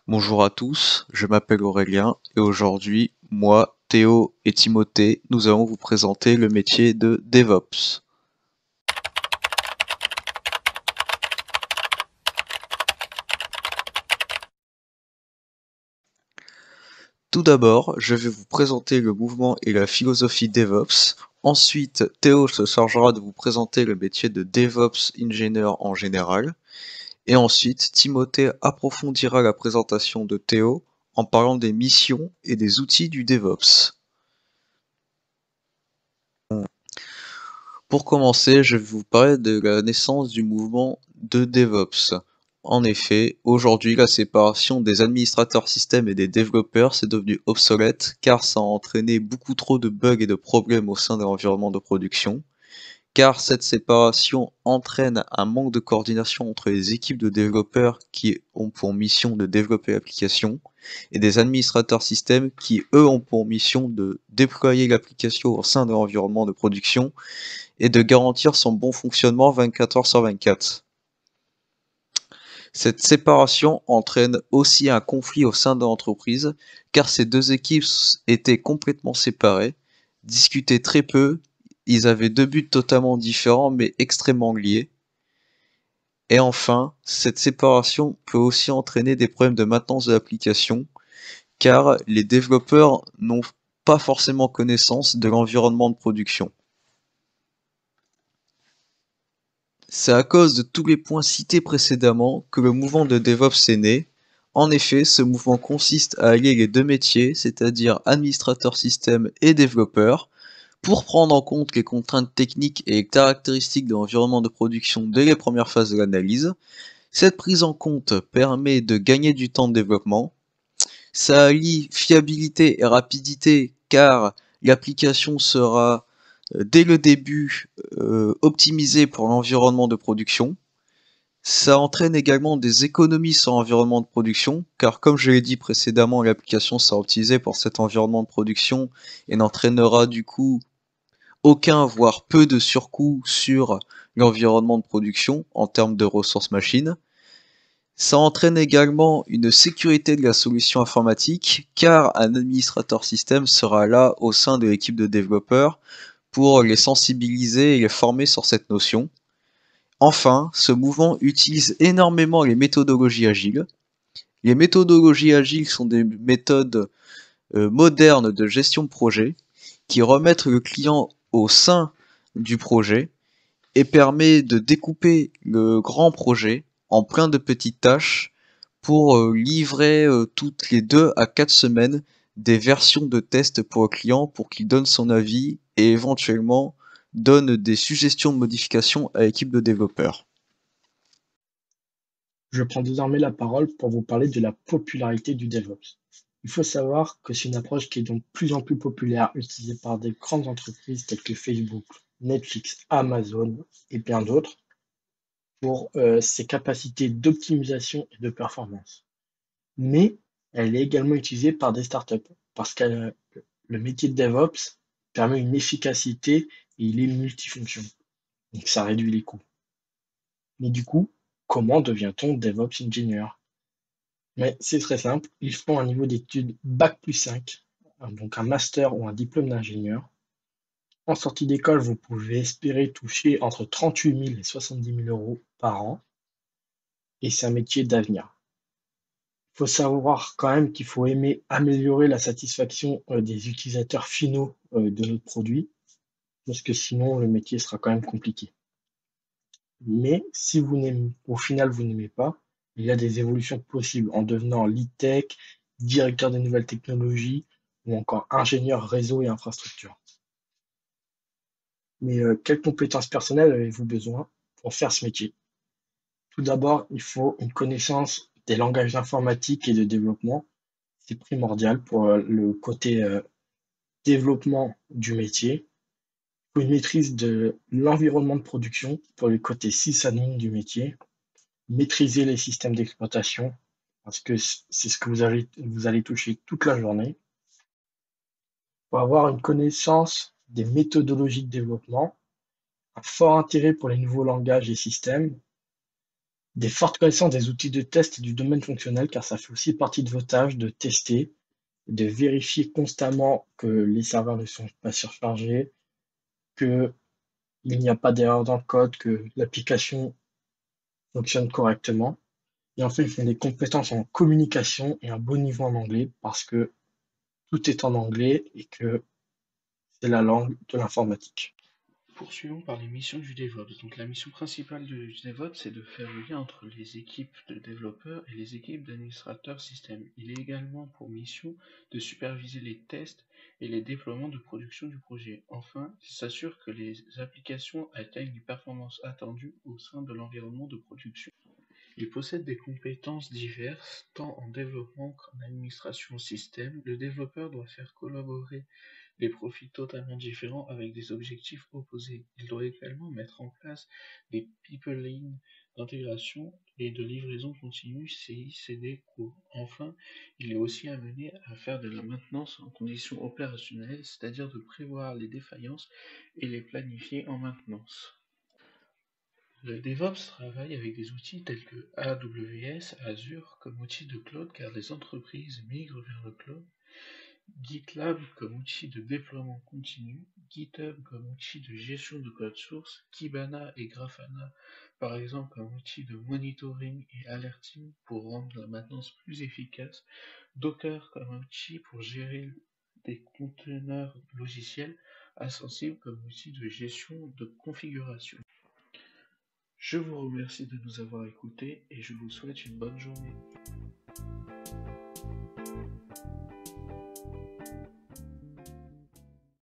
Bonjour à tous, je m'appelle Aurélien et aujourd'hui, moi, Théo et Timothée, nous allons vous présenter le métier de DevOps. Tout d'abord, je vais vous présenter le mouvement et la philosophie DevOps. Ensuite, Théo se chargera de vous présenter le métier de DevOps Engineer en général. Et ensuite, Timothée approfondira la présentation de Théo en parlant des missions et des outils du DevOps. Pour commencer, je vais vous parler de la naissance du mouvement de DevOps. En effet, aujourd'hui, la séparation des administrateurs système et des développeurs s'est devenue obsolète car ça a entraîné beaucoup trop de bugs et de problèmes au sein de l'environnement de production. Car cette séparation entraîne un manque de coordination entre les équipes de développeurs qui ont pour mission de développer l'application et des administrateurs système qui, eux, ont pour mission de déployer l'application au sein de l'environnement de production et de garantir son bon fonctionnement 24 heures sur 24. Cette séparation entraîne aussi un conflit au sein de l'entreprise, car ces deux équipes étaient complètement séparées, discutaient très peu, ils avaient deux buts totalement différents mais extrêmement liés. Et enfin, cette séparation peut aussi entraîner des problèmes de maintenance de l'application, car les développeurs n'ont pas forcément connaissance de l'environnement de production. C'est à cause de tous les points cités précédemment que le mouvement de DevOps est né. En effet, ce mouvement consiste à allier les deux métiers, c'est-à-dire administrateur système et développeur, pour prendre en compte les contraintes techniques et les caractéristiques de l'environnement de production dès les premières phases de l'analyse. Cette prise en compte permet de gagner du temps de développement. Ça allie fiabilité et rapidité car l'application sera dès le début optimisée pour l'environnement de production. Ça entraîne également des économies sur l'environnement de production, car comme je l'ai dit précédemment, l'application sera optimisée pour cet environnement de production et n'entraînera du coup aucun, voire peu de surcoût sur l'environnement de production en termes de ressources machines. Ça entraîne également une sécurité de la solution informatique, car un administrateur système sera là au sein de l'équipe de développeurs pour les sensibiliser et les former sur cette notion. Enfin, ce mouvement utilise énormément les méthodologies agiles. Les méthodologies agiles sont des méthodes modernes de gestion de projet qui remettent le client au sein du projet et permet de découper le grand projet en plein de petites tâches pour livrer toutes les 2 à 4 semaines des versions de test pour le client pour qu'il donne son avis et éventuellement donne des suggestions de modification à l'équipe de développeurs. Je prends désormais la parole pour vous parler de la popularité du DevOps. Il faut savoir que c'est une approche qui est donc de plus en plus populaire, utilisée par des grandes entreprises telles que Facebook, Netflix, Amazon et bien d'autres pour ses capacités d'optimisation et de performance. Mais elle est également utilisée par des startups parce que le métier de DevOps permet une efficacité et il est multifonction. Donc ça réduit les coûts. Mais du coup, comment devient-on DevOps Engineer? Mais c'est très simple, il faut un niveau d'études bac+5, donc un master ou un diplôme d'ingénieur. En sortie d'école, vous pouvez espérer toucher entre 38 000 et 70 000 euros par an, et c'est un métier d'avenir. Il faut savoir quand même qu'il faut aimer améliorer la satisfaction des utilisateurs finaux de notre produit, parce que sinon le métier sera quand même compliqué. Mais si vous n'aimez, au final vous n'aimez pas, il y a des évolutions possibles en devenant lead tech, directeur des nouvelles technologies ou encore ingénieur réseau et infrastructure. Mais quelles compétences personnelles avez-vous besoin pour faire ce métier? Tout d'abord, il faut une connaissance des langages d'informatique et de développement. C'est primordial pour le côté développement du métier. Il faut une maîtrise de l'environnement de production pour le côté sysadmin du métier. Maîtriser les systèmes d'exploitation, parce que c'est ce que vous allez toucher toute la journée. Il faut avoir une connaissance des méthodologies de développement, un fort intérêt pour les nouveaux langages et systèmes, Des fortes connaissances des outils de test et du domaine fonctionnel, car ça fait aussi partie de vos tâches de tester, de vérifier constamment que les serveurs ne sont pas surchargés, qu'il n'y a pas d'erreur dans le code, que l'application fonctionne correctement. Et enfin, il faut des compétences en communication et un bon niveau en anglais, parce que tout est en anglais et que c'est la langue de l'informatique. Poursuivons par les missions du DevOps. Donc la mission principale du DevOps, c'est de faire le lien entre les équipes de développeurs et les équipes d'administrateurs système. Il est également pour mission de superviser les tests et les déploiements de production du projet. Enfin, il s'assure que les applications atteignent les performances attendues au sein de l'environnement de production. Il possède des compétences diverses, tant en développement qu'en administration système. Le développeur doit faire collaborer des profils totalement différents avec des objectifs opposés. Il doit également mettre en place des pipelines d'intégration et de livraison continue CI/CD courts. Enfin, il est aussi amené à faire de la maintenance en conditions opérationnelles, c'est-à-dire de prévoir les défaillances et les planifier en maintenance. Le DevOps travaille avec des outils tels que AWS, Azure comme outil de cloud car les entreprises migrent vers le cloud, GitLab comme outil de déploiement continu, GitHub comme outil de gestion de code source, Kibana et Grafana par exemple comme outil de monitoring et alerting pour rendre la maintenance plus efficace, Docker comme outil pour gérer des conteneurs logiciels, Ascensible comme outil de gestion de configuration. Je vous remercie de nous avoir écoutés et je vous souhaite une bonne journée.